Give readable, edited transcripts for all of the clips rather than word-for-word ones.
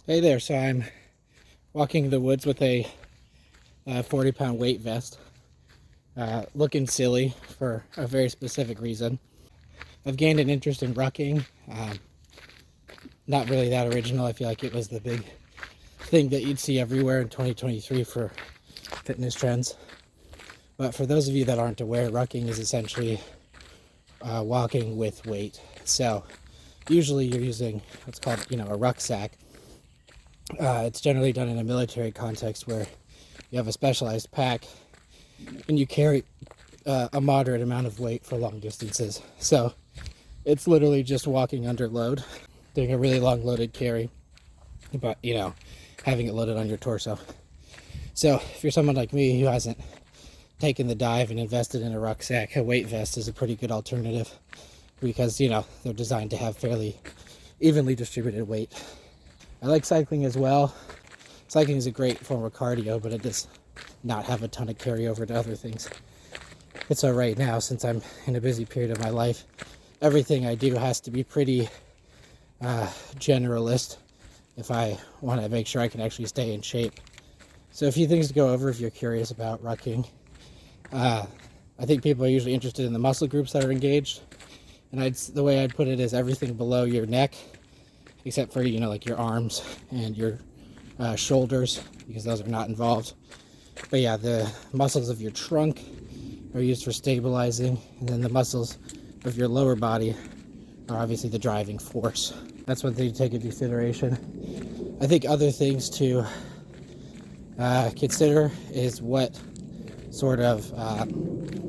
Hey there, so I'm walking in the woods with a 40-pound weight vest, looking silly for a very specific reason. I've gained an interest in rucking, not really that original. I feel like it was the big thing that you'd see everywhere in 2023 for fitness trends. But for those of you that aren't aware, rucking is essentially walking with weight. So usually you're using what's called, a rucksack. It's generally done in a military context where you have a specialized pack and you carry a moderate amount of weight for long distances. So it's literally just walking under load, doing a really long loaded carry, but having it loaded on your torso. So if you're someone like me who hasn't taken the dive and invested in a rucksack, a weight vest is a pretty good alternative because they're designed to have fairly evenly distributed weight. I like cycling as well. Cycling is a great form of cardio, but it does not have a ton of carryover to other things. And so right now, since I'm in a busy period of my life, everything I do has to be pretty generalist if I want to make sure I can actually stay in shape. So a few things to go over if you're curious about rucking. I think people are usually interested in the muscle groups that are engaged. And the way I'd put it is everything below your neck, except for, like your arms and your shoulders, because those are not involved. But yeah, the muscles of your trunk are used for stabilizing, and then the muscles of your lower body are obviously the driving force. That's one thing to take into consideration. I think other things to consider is what sort of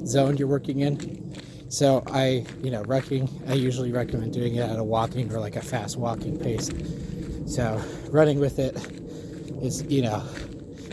zone you're working in. So rucking, I usually recommend doing it at a walking or like a fast walking pace. So running with it is,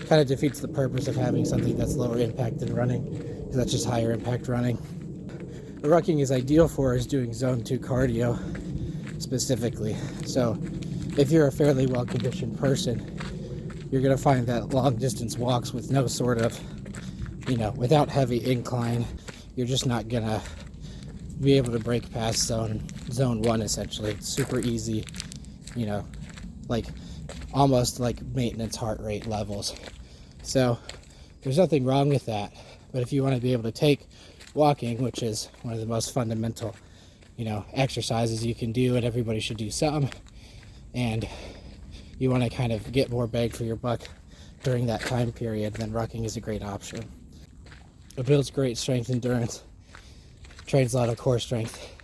kind of defeats the purpose of having something that's lower impact than running, because that's just higher impact running. What rucking is ideal for is doing zone 2 cardio specifically. So if you're a fairly well-conditioned person, you're going to find that long distance walks with no sort of, without heavy incline, you're just not going to be able to break past zone 1 essentially. It's super easy, like almost like maintenance heart rate levels. So there's nothing wrong with that. But if you want to be able to take walking, which is one of the most fundamental, exercises you can do, and everybody should do some, and you want to kind of get more bang for your buck during that time period, then rucking is a great option. It builds great strength endurance, trains a lot of core strength,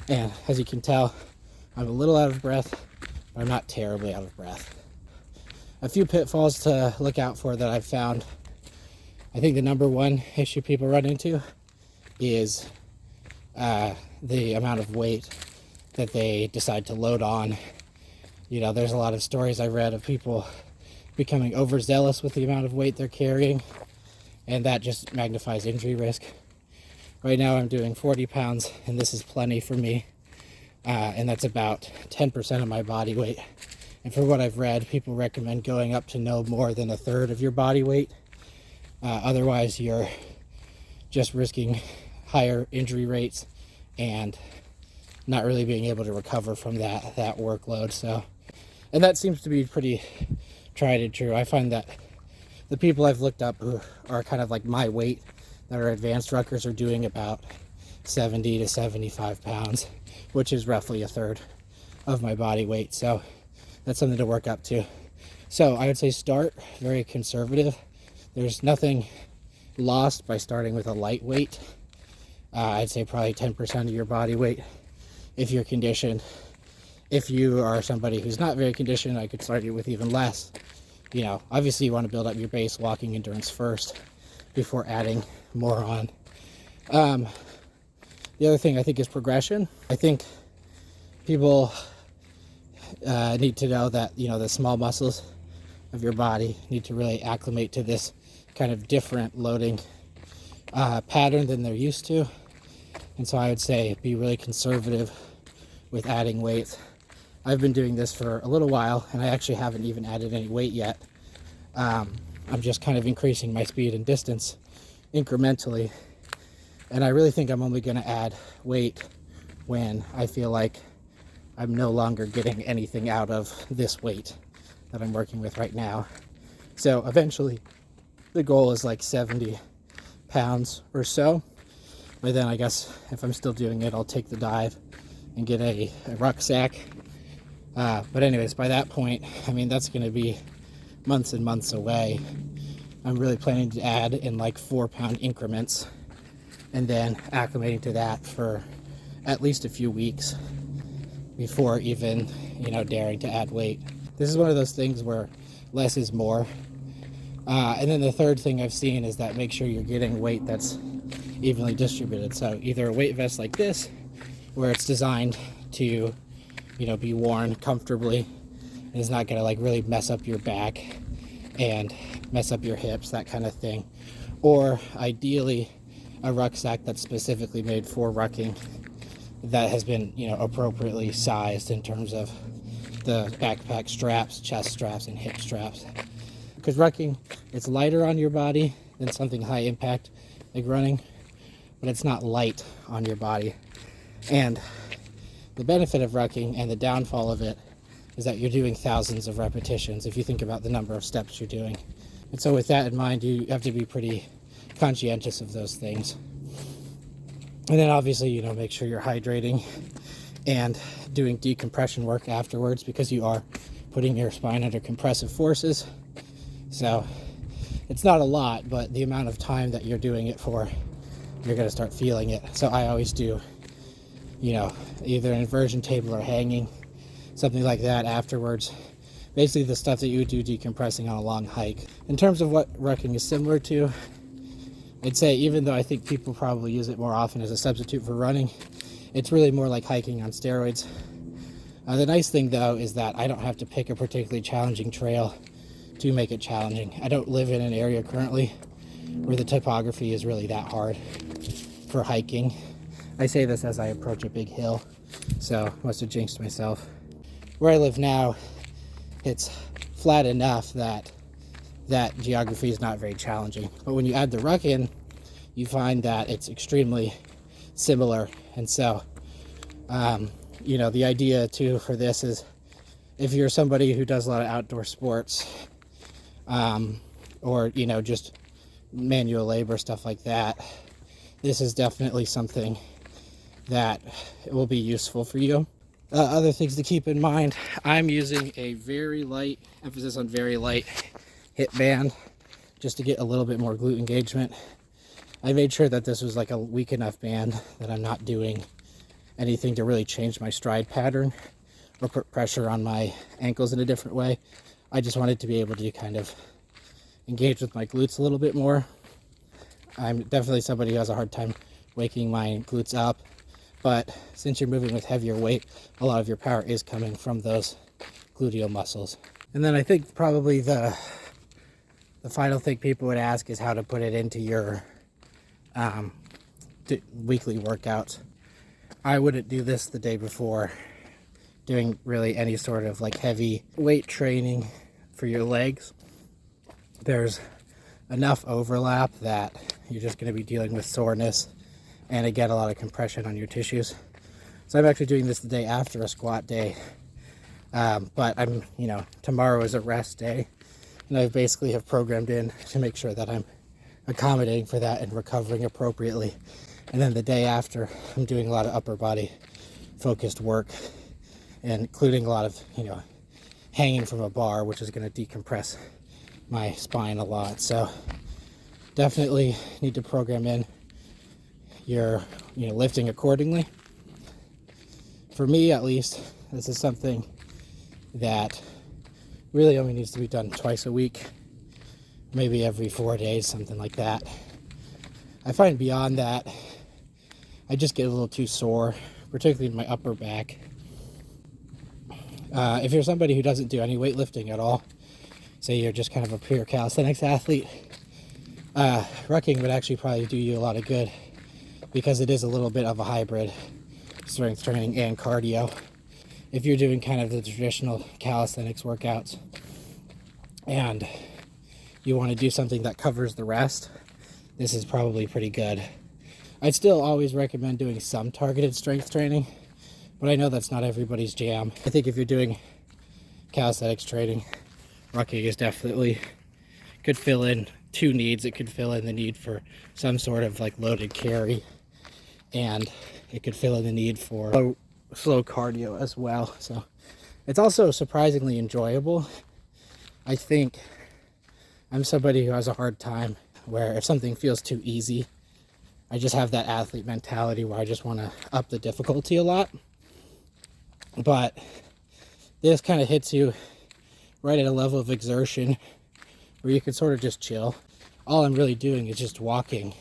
and as you can tell, I'm a little out of breath, but I'm not terribly out of breath. A few pitfalls to look out for that I've found. I think the number one issue people run into is the amount of weight that they decide to load on. There's a lot of stories I read of people becoming overzealous with the amount of weight they're carrying, and that just magnifies injury risk. Right now I'm doing 40 pounds, and this is plenty for me, and that's about 10% of my body weight. And for what I've read, people recommend going up to no more than a third of your body weight. Otherwise, you're just risking higher injury rates and not really being able to recover from that workload. So, and that seems to be pretty tried and true. I find that the people I've looked up who are kind of like my weight, that are advanced ruckers, are doing about 70 to 75 pounds, which is roughly a third of my body weight. So that's something to work up to. So I would say start very conservative. There's nothing lost by starting with a light weight. I'd say probably 10% of your body weight if you're conditioned. If you are somebody who's not very conditioned, I could start you with even less. Obviously you want to build up your base walking endurance first before adding more on. The other thing I think is progression. I think people need to know that, the small muscles of your body need to really acclimate to this kind of different loading pattern than they're used to. And so I would say be really conservative with adding weight. I've been doing this for a little while, and I actually haven't even added any weight yet. I'm just kind of increasing my speed and distance incrementally, and I really think I'm only going to add weight when I feel like I'm no longer getting anything out of this weight. that I'm working with right now. So eventually the goal is like 70 pounds or so. But then I guess if I'm still doing it, I'll take the dive and get a rucksack. But anyways, by that point, I mean, that's going to be months and months away. I'm really planning to add in like 4-pound increments and then acclimating to that for at least a few weeks before even, daring to add weight. This is one of those things where less is more. And then the third thing I've seen is that make sure you're getting weight that's evenly distributed. So either a weight vest like this, where it's designed to, be worn comfortably and is not going to like really mess up your back and mess up your hips, that kind of thing. Or ideally a rucksack that's specifically made for rucking that has been, appropriately sized in terms of the backpack straps, chest straps, and hip straps. Because rucking, it's lighter on your body than something high impact like running, but it's not light on your body. And the benefit of rucking and the downfall of it is that you're doing thousands of repetitions if you think about the number of steps you're doing. And so with that in mind, you have to be pretty conscientious of those things. And then obviously, make sure you're hydrating and doing decompression work afterwards, because you are putting your spine under compressive forces. So it's not a lot, but the amount of time that you're doing it for, you're going to start feeling it. So I always do, either an inversion table or hanging, something like that afterwards. Basically the stuff that you would do decompressing on a long hike. In terms of what rucking is similar to, I'd say, even though I think people probably use it more often as a substitute for running, it's really more like hiking on steroids. The nice thing though is that I don't have to pick a particularly challenging trail to make it challenging. I don't live in an area currently where the topography is really that hard for hiking. I say this as I approach a big hill, so must have jinxed myself. Where I live now, it's flat enough that geography is not very challenging. But when you add the ruck in, you find that it's extremely similar. And so, the idea too for this is, if you're somebody who does a lot of outdoor sports, or, just manual labor, stuff like that, this is definitely something that will be useful for you. Other things to keep in mind, I'm using a very light, emphasis on very light, hip band just to get a little bit more glute engagement. I made sure that this was like a weak enough band that I'm not doing anything to really change my stride pattern or put pressure on my ankles in a different way. I just wanted to be able to kind of engage with my glutes a little bit more. I'm definitely somebody who has a hard time waking my glutes up, but since you're moving with heavier weight, a lot of your power is coming from those gluteal muscles. And then I think probably the final thing people would ask is how to put it into your weekly workouts. I wouldn't do this the day before doing really any sort of like heavy weight training for your legs. There's enough overlap that you're just going to be dealing with soreness and again a lot of compression on your tissues. So I'm actually doing this the day after a squat day, but I'm, tomorrow is a rest day, and I basically have programmed in to make sure that I'm accommodating for that and recovering appropriately. And then the day after, I'm doing a lot of upper body focused work, including a lot of, hanging from a bar, which is going to decompress my spine a lot. So definitely need to program in your, lifting accordingly. For me, at least, this is something that really only needs to be done twice a week, maybe every 4 days, something like that. I find beyond that, I just get a little too sore, particularly in my upper back. If you're somebody who doesn't do any weightlifting at all, say you're just kind of a pure calisthenics athlete, rucking would actually probably do you a lot of good, because it is a little bit of a hybrid strength training and cardio. If you're doing kind of the traditional calisthenics workouts and you want to do something that covers the rest, this is probably pretty good. I'd still always recommend doing some targeted strength training, but I know that's not everybody's jam. I think if you're doing calisthenics training, Rucking is definitely, could fill in two needs. It could fill in the need for some sort of like loaded carry, and it could fill in the need for slow cardio as well. So it's also surprisingly enjoyable. I think I'm somebody who has a hard time where if something feels too easy, I just have that athlete mentality where I just want to up the difficulty a lot. But this kind of hits you right at a level of exertion where you can sort of just chill. All I'm really doing is just walking.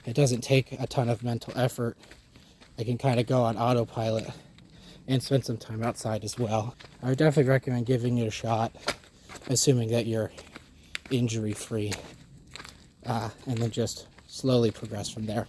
It doesn't take a ton of mental effort. I can kind of go on autopilot and spend some time outside as well. I would definitely recommend giving it a shot, assuming that you're injury free, and then just slowly progress from there.